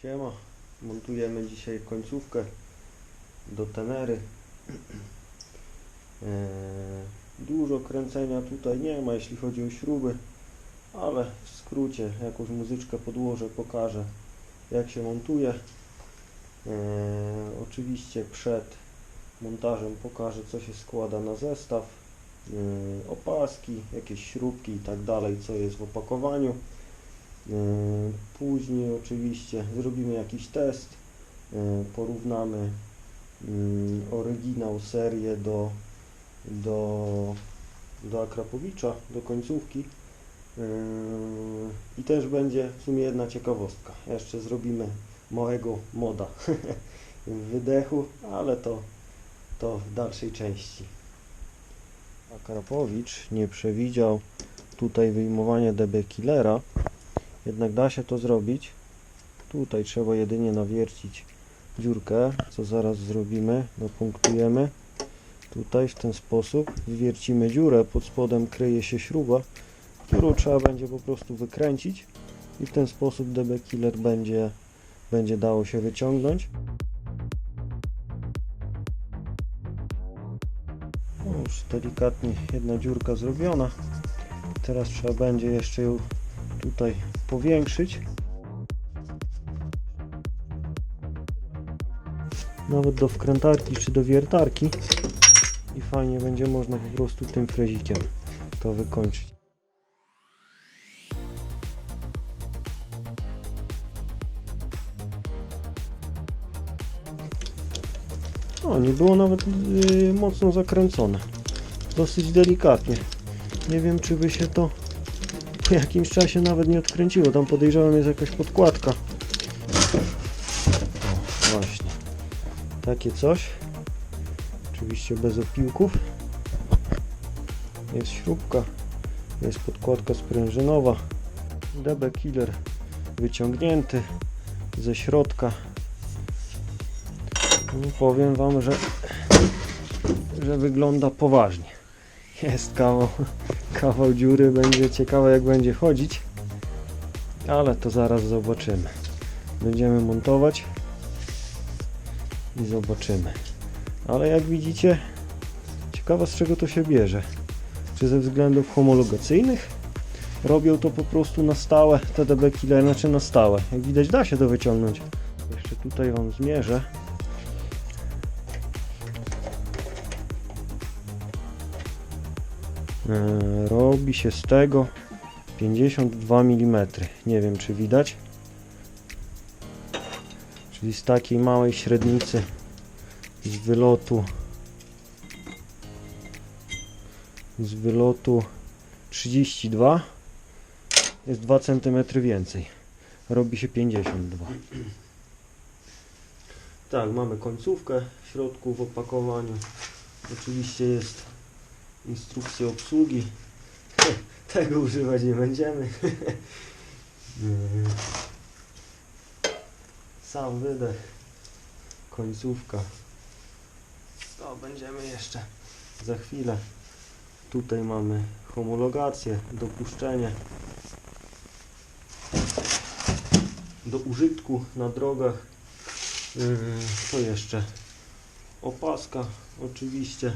Siema, montujemy dzisiaj końcówkę do Tenery. Dużo kręcenia tutaj nie ma, jeśli chodzi o śruby, ale w skrócie jakąś muzyczkę podłożę, pokażę jak się montuje. Oczywiście przed montażem pokażę, co się składa na zestaw, opaski, jakieś śrubki i tak dalej, co jest w opakowaniu. Później oczywiście zrobimy jakiś test, porównamy oryginał, serię do Akrapowicza, do końcówki. I też będzie w sumie jedna ciekawostka. Jeszcze zrobimy małego moda w wydechu, ale to w dalszej części. Akrapowicz nie przewidział tutaj wyjmowania DB Killera, jednak da się to zrobić. Tutaj trzeba jedynie nawiercić dziurkę, co zaraz zrobimy. Dopunktujemy tutaj w ten sposób, wywiercimy dziurę, pod spodem kryje się śruba, którą trzeba będzie po prostu wykręcić i w ten sposób DB Killer będzie dało się wyciągnąć. Już delikatnie jedna dziurka zrobiona. Teraz trzeba będzie jeszcze ją tutaj powiększyć. Nawet do wkrętarki czy do wiertarki. I fajnie będzie można po prostu tym frezikiem to wykończyć. O, nie było nawet mocno zakręcone. Dosyć delikatnie. Nie wiem, czy by się to po jakimś czasie nawet nie odkręciło. Tam podejrzewam jest jakaś podkładka. O, właśnie. Takie coś. Oczywiście bez opiłków. Jest śrubka. Jest podkładka sprężynowa. DB Killer wyciągnięty ze środka. I powiem Wam, że wygląda poważnie. Jest kawał dziury, będzie ciekawe jak będzie chodzić, ale to zaraz zobaczymy. Będziemy montować i zobaczymy. Ale jak widzicie, ciekawe z czego to się bierze. Czy ze względów homologacyjnych? Robią to po prostu na stałe, te DB Killer, znaczy na stałe. Jak widać da się to wyciągnąć. Jeszcze tutaj Wam zmierzę. Robi się z tego 52 mm. Nie wiem, czy widać. Czyli z takiej małej średnicy z wylotu 32 jest 2 cm więcej. Robi się 52. Tak, mamy końcówkę w środku w opakowaniu. Oczywiście jest instrukcja obsługi. Tego używać nie będziemy. Sam wydech, końcówka. To będziemy jeszcze za chwilę. Tutaj mamy homologację, dopuszczenie do użytku na drogach. To jeszcze opaska oczywiście.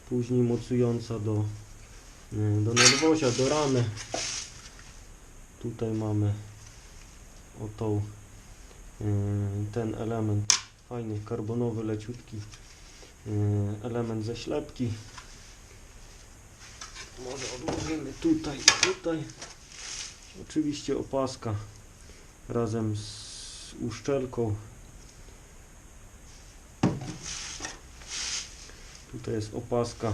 Później mocująca do nadwozia, do ramy. Tutaj mamy ten element, fajny, karbonowy, leciutki element ze ślepki. Może odłożymy tutaj i tutaj. Oczywiście opaska razem z uszczelką. Tutaj jest opaska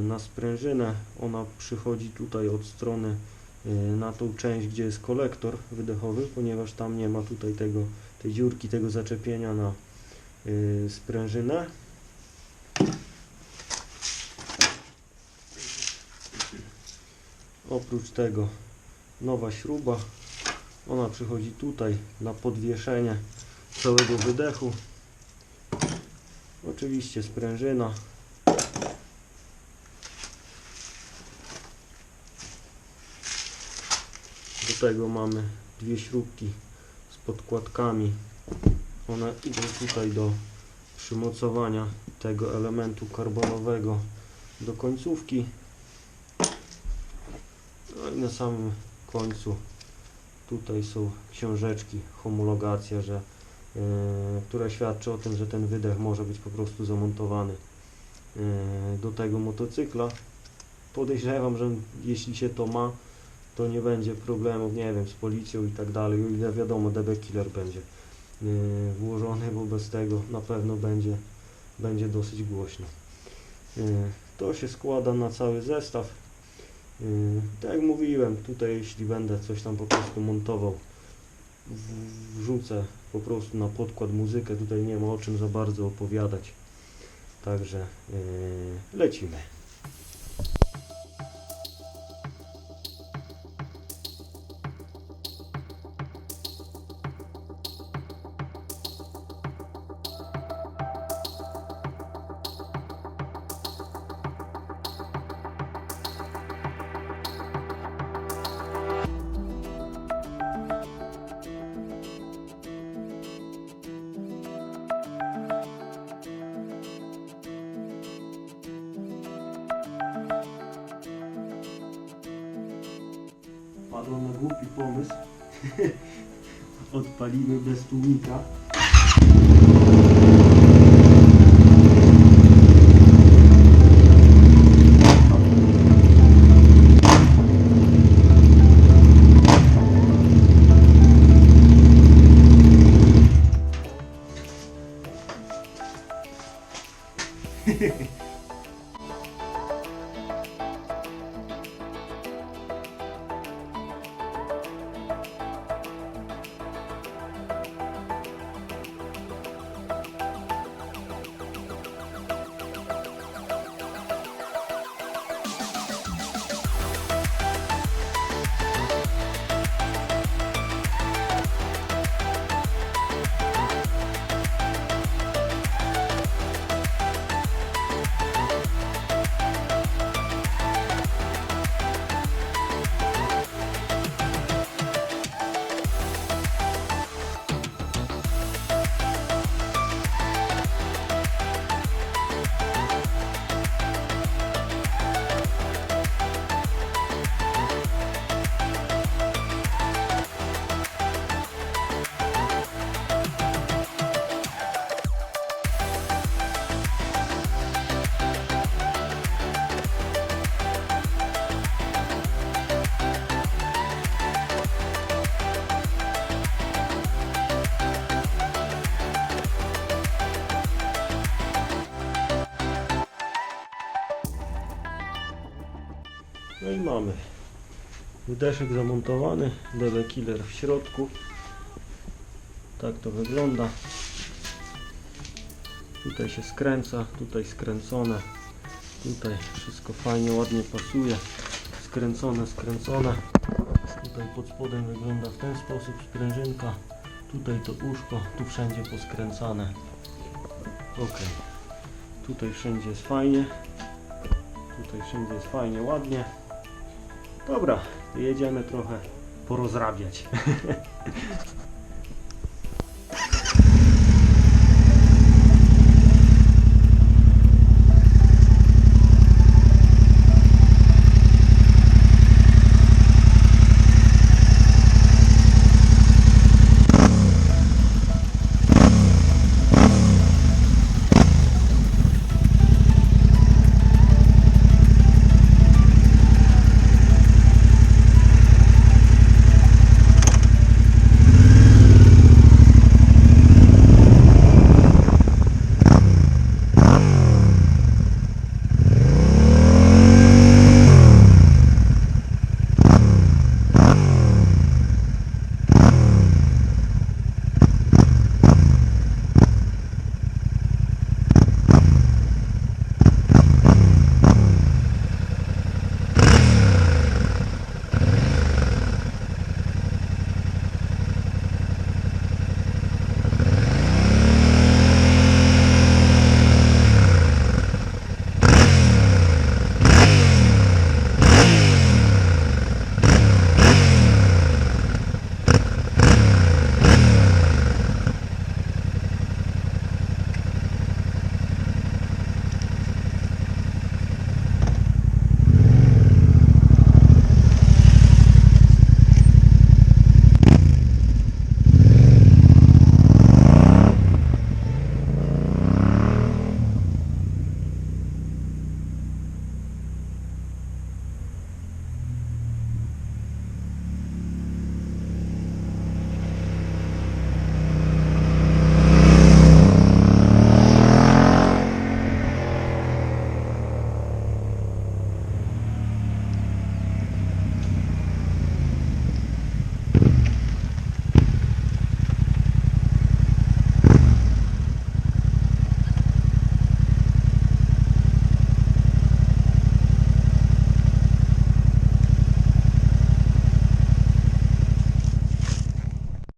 na sprężynę. Ona przychodzi tutaj od strony na tą część, gdzie jest kolektor wydechowy, ponieważ tam nie ma tutaj tej dziurki, tego zaczepienia na sprężynę. Oprócz tego nowa śruba. Ona przychodzi tutaj na podwieszenie całego wydechu. Oczywiście sprężyna. Do tego mamy dwie śrubki z podkładkami. One idą tutaj do przymocowania tego elementu karbonowego do końcówki. No i na samym końcu tutaj są książeczki, homologacja, która świadczy o tym, że ten wydech może być po prostu zamontowany do tego motocykla. Podejrzewam, że jeśli się to ma, to nie będzie problemów, nie wiem, z policją i tak dalej, o ile wiadomo, DB Killer będzie włożony, bo bez tego na pewno będzie dosyć głośno. To się składa na cały zestaw. Tak jak mówiłem, tutaj jeśli będę coś tam po prostu montował, wrzucę po prostu na podkład muzykę, tutaj nie ma o czym za bardzo opowiadać. Także lecimy. Padło na głupi pomysł. Odpalimy bez tłumika. No i mamy wydeszek zamontowany, DB Killer w środku. Tak to wygląda. Tutaj się skręca, tutaj skręcone. Tutaj wszystko fajnie, ładnie pasuje. Skręcone. Tutaj pod spodem wygląda w ten sposób sprężynka. Tutaj to uszko, tu wszędzie poskręcane. Ok. Tutaj wszędzie jest fajnie. Tutaj wszędzie jest fajnie, ładnie. Dobra, jedziemy trochę porozrabiać.